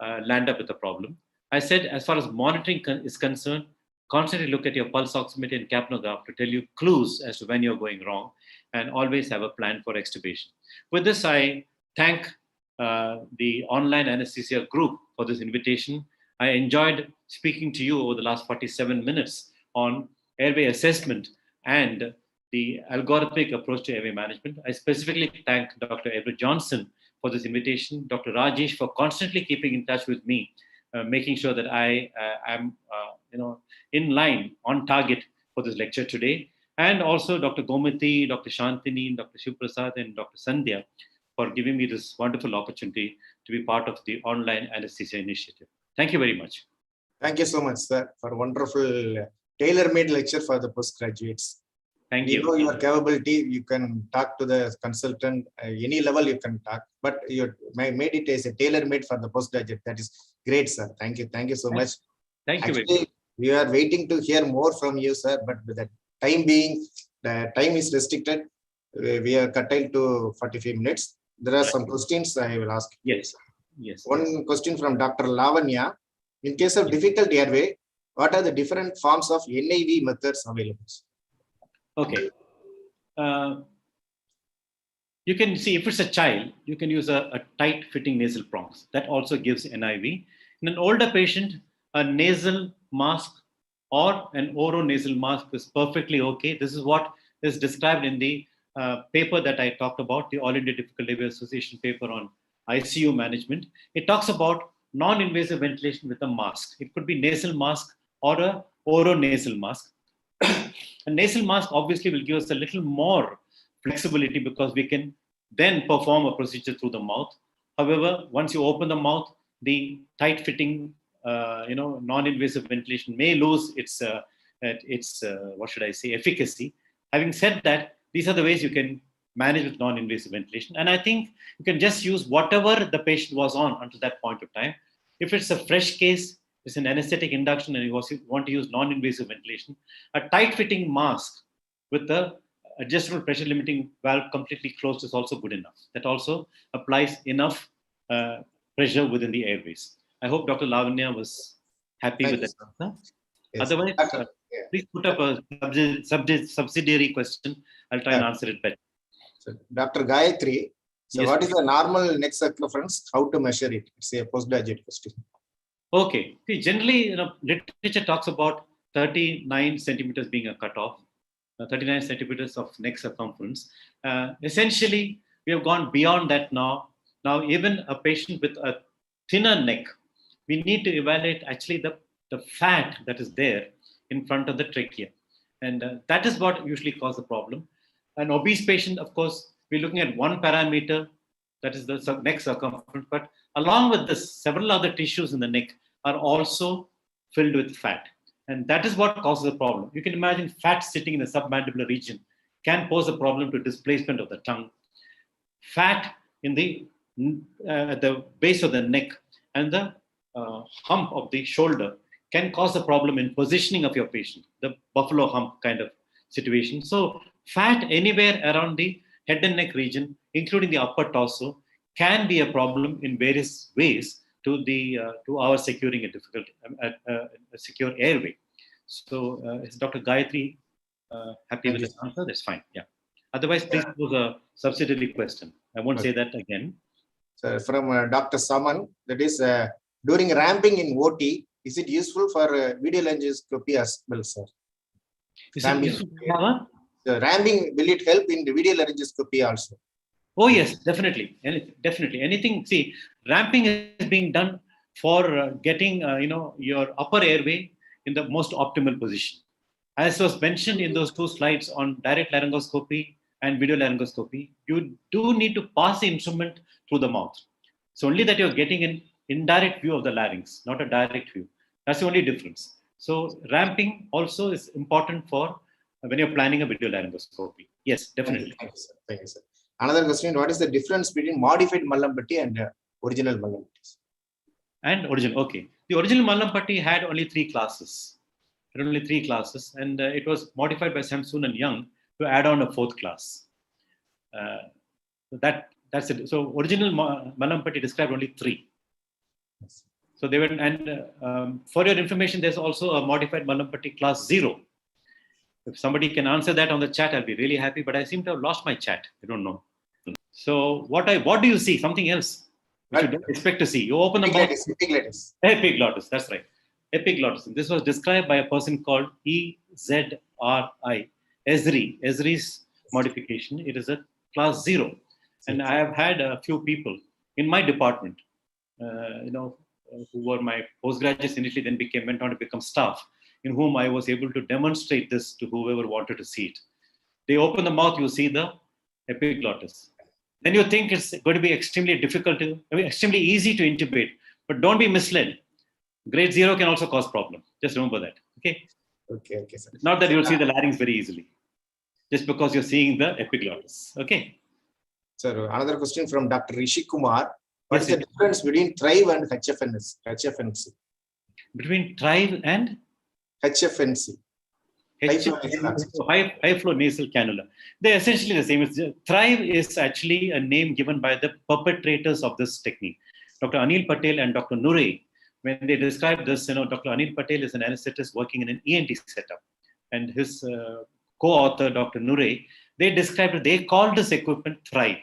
land up with a problem. I said, as far as monitoring is concerned, constantly look at your pulse oximeter and capnograph to tell you clues as to when you're going wrong, and always have a plan for extubation. With this, I thank the online anesthesia group for this invitation. I enjoyed speaking to you over the last 47 minutes on airway assessment and the algorithmic approach to airway management. I specifically thank Dr. Edward Johnson for this invitation, Dr. Rajesh for constantly keeping in touch with me, making sure that I am in line, on target for this lecture today, and also Dr. Gomati, Dr. Shantini, Dr. Shivprasad, and Dr. Sandhya for giving me this wonderful opportunity to be part of the online anesthesia initiative. Thank you very much. Thank you so much, sir, for a wonderful tailor-made lecture for the postgraduates. Thank We you. know your capability. You can talk to the consultant, any level you can talk, but you made it as a tailor-made for the postgraduate. That is great, sir. Thank you. Thank you so much. Thank you. Actually, we are waiting to hear more from you, sir, but with the time being, the time is restricted. We are curtailed to 45 minutes. There are some questions I will ask. Yes. Yes. One question from Dr. Lavanya. In case of difficult airway, what are the different forms of NIV methods available? Okay. You can see if it's a child, you can use a tight fitting nasal prongs. That also gives NIV. In an older patient, a nasal mask or an oronasal mask is perfectly okay. This is what is described in the paper that I talked about, the All India Difficult Airway Association paper on ICU management. It talks about non-invasive ventilation with a mask. It could be nasal mask or a oronasal mask. A nasal mask obviously will give us a little more flexibility because we can then perform a procedure through the mouth. However, once you open the mouth, the tight fitting, non-invasive ventilation may lose its efficacy. Having said that, these are the ways you can manage with non-invasive ventilation. And I think you can just use whatever the patient was on until that point of time. If it's a fresh case, it's an anesthetic induction and you want to use non-invasive ventilation, a tight-fitting mask with the adjustable pressure limiting valve completely closed is also good enough. That also applies enough pressure within the airways. I hope Dr. Lavanya was happy with that answer. Yes. Otherwise, please put up a subsidiary question. I'll try and answer it better. So, Dr. Gayatri, so yes, what is the normal neck circumference? How to measure it? It's a postgraduate question. Okay. See, generally, literature talks about 39 centimeters being a cutoff, 39 centimeters of neck circumference. Essentially, we have gone beyond that now. Now, even a patient with a thinner neck, we need to evaluate actually the fat that is there in front of the trachea. And that is what usually causes the problem. An obese patient, of course, we're looking at one parameter, that is the neck circumference. But along with this, several other tissues in the neck are also filled with fat. And that is what causes the problem. You can imagine fat sitting in the submandibular region can pose a problem to displacement of the tongue. Fat in at the base of the neck and the hump of the shoulder can cause a problem in positioning of your patient, the buffalo hump kind of situation. So fat anywhere around the head and neck region, including the upper torso, can be a problem in various ways to our securing a secure airway. So is Dr. Gayatri happy with this answer? That's fine. Yeah. Otherwise, please pose a subsidiary question. I won't say that again. So from Dr. Saman, that is during ramping in OT, is it useful for video laryngoscopy as well, sir? The ramping, will it help in the video laryngoscopy also? Oh yes, definitely, definitely. Anything. See, ramping is being done for getting your upper airway in the most optimal position. As was mentioned in those two slides on direct laryngoscopy and video laryngoscopy, you do need to pass the instrument through the mouth. So only that you're getting an indirect view of the larynx, not a direct view. That's the only difference. So ramping also is important for when you're planning a video laryngoscopy. Yes, definitely. Thank you, sir. Thank you, sir. Another question, what is the difference between modified Mallampatti and original Mallampatti? And original, okay. The original Mallampatti had only 3 classes. And it was modified by Samsoon and Young to add on a 4th class. That's it. So original Mallampatti described only 3. So they were, and for your information, there's also a modified Mallampatti class 0. If somebody can answer that on the chat, I'll be really happy. But I seem to have lost my chat. I don't know. So what do you see? Something else which you don't expect to see. You open the mouth. Epiglottis. Epiglottis. That's right. Epiglottis. This was described by a person called EZRI. Esri's modification. It is a class 0. And I have had a few people in my department, who were my postgraduates initially, then went on to become staff, in whom I was able to demonstrate this to whoever wanted to see it. They open the mouth, you see the epiglottis. Then you think it's going to be extremely easy to intubate, but don't be misled. Grade 0 can also cause problem. Just remember that. Okay. Okay, sir. Not that you'll see the larynx very easily. just because you're seeing the epiglottis. Okay. Sir, another question from Dr. Rishi Kumar. What is Yes, the difference between Thrive and HFNC? Between Thrive and HFNC. high flow nasal cannula. They're essentially the same. Thrive is actually a name given by the perpetrators of this technique. Dr. Anil Patel and Dr. Nure, when they describe this, Dr. Anil Patel is an anesthetist working in an ENT setup. And his co-author, Dr. Nure, they called this equipment Thrive.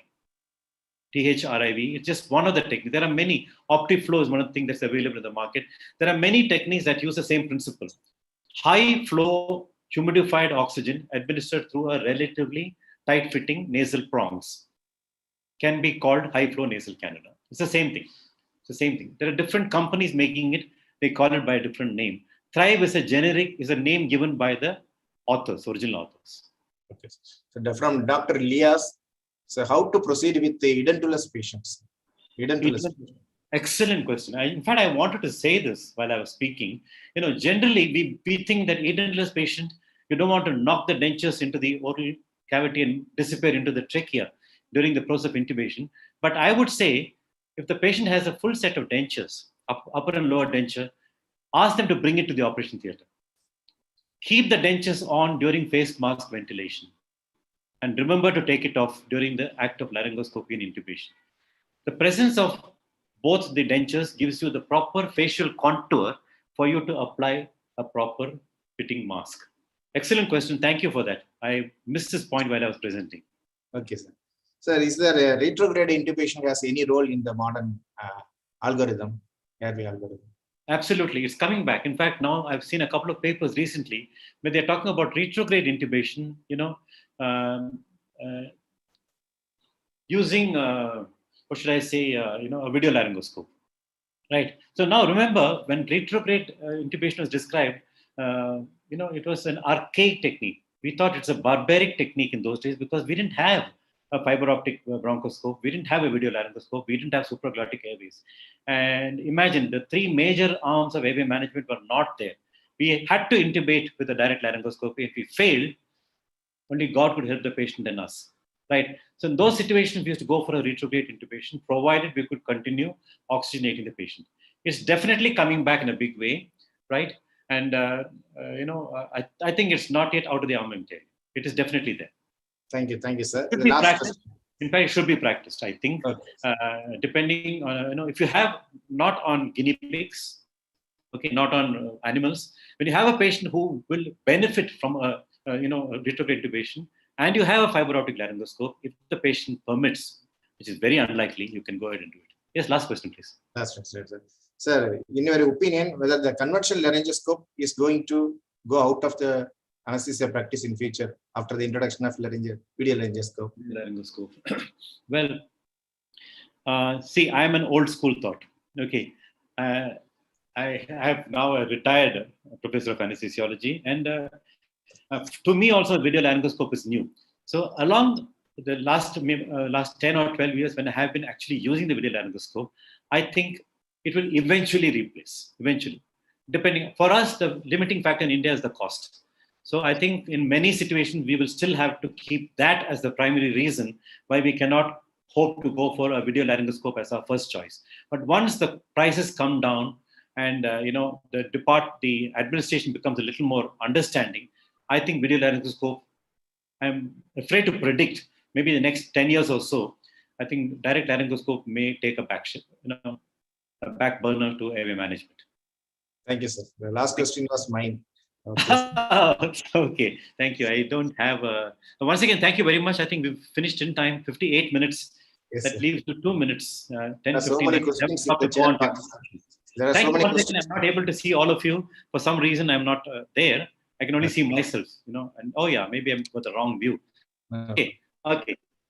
THRIV. It's just one of the techniques. There are many. OptiFlow is one of the things that's available in the market. There are many techniques that use the same principle. High flow humidified oxygen administered through a relatively tight-fitting nasal prongs can be called high flow nasal cannula. It's the same thing. It's the same thing. There are different companies making it. They call it by a different name. Thrive is a name given by the authors, original authors. Okay. So from Dr. Elias, so how to proceed with the edentulous patients? Excellent question. In fact, I wanted to say this while I was speaking. Generally we think that edentulous patient, you don't want to knock the dentures into the oral cavity and disappear into the trachea during the process of intubation. But I would say, if the patient has a full set of dentures, upper and lower denture, ask them to bring it to the operation theater. Keep the dentures on during face mask ventilation. And remember to take it off during the act of laryngoscopy and intubation. The presence of both the dentures gives you the proper facial contour for you to apply a proper fitting mask. Excellent question. Thank you for that. I missed this point while I was presenting. Okay, sir. Sir, is there a retrograde intubation has any role in the modern algorithm, airway algorithm? Absolutely. It's coming back. In fact, now I've seen a couple of papers recently where they're talking about retrograde intubation, using, what should I say, a video laryngoscope. Right. So now remember, when retrograde intubation was described, it was an archaic technique. We thought it's a barbaric technique in those days because we didn't have a fiber optic bronchoscope. We didn't have a video laryngoscope. We didn't have supraglottic airways. And imagine the three major arms of airway management were not there. We had to intubate with a direct laryngoscopy. If we failed, only God could help the patient and us. Right. So in those situations, we used to go for a retrograde intubation, provided we could continue oxygenating the patient. It's definitely coming back in a big way, right? And I think it's not yet out of the armamentarium. It is definitely there. Thank you, sir. In fact, it should be practiced. I think, depending on if you have not on guinea pigs, okay, not on animals. When you have a patient who will benefit from a retrograde intubation, and you have a fiber optic laryngoscope, if the patient permits, which is very unlikely, you can go ahead and do it. Yes, last question, please. That's right, sir. Sir, in your opinion, whether the conventional laryngoscope is going to go out of the anesthesia practice in future after the introduction of video laryngoscope? Well, see, I'm an old school thought. Okay. I have now a retired professor of anesthesiology, and to me also video laryngoscope is new. So along the last 10 or 12 years, when I have been actually using the video laryngoscope, I think it will eventually replace. Depending, for us, the limiting factor in India is the cost. So I think in many situations, we will still have to keep that as the primary reason why we cannot hope to go for a video laryngoscope as our first choice. But once the prices come down and the administration becomes a little more understanding, I think video laryngoscope, I'm afraid to predict, maybe the next 10 years or so, I think direct laryngoscope may take a back burner to airway management. Thank you, sir. The last question was mine. Okay, thank you. I don't have once again, thank you very much. I think we've finished in time, 58 minutes. Yes, that leaves to 2 minutes, 10, 15 minutes. There are thank so many you. I'm not able to see all of you. For some reason, I'm not there. I can only see myself, and maybe I'm with the wrong view. Okay.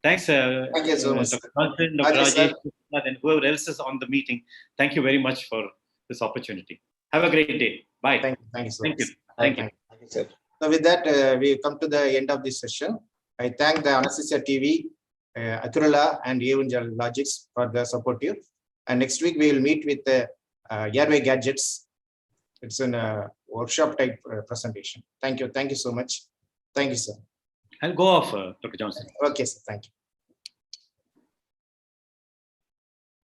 Thanks. Thank you so much. Dr. Constantine, Dr. Rajesh, and whoever else is on the meeting. Thank you very much for this opportunity. Have a great day. Bye. Thank you so much. Thank you. Thank you, sir. So with that, we come to the end of this session. I thank the Anaesthesia TV, Akurala and J.EDWARD for the supportive. And next week, we will meet with the Airway gadgets. It's a workshop type presentation. Thank you. Thank you so much. Thank you, sir. I'll go off, Dr. Johnson. Okay, sir. Thank you.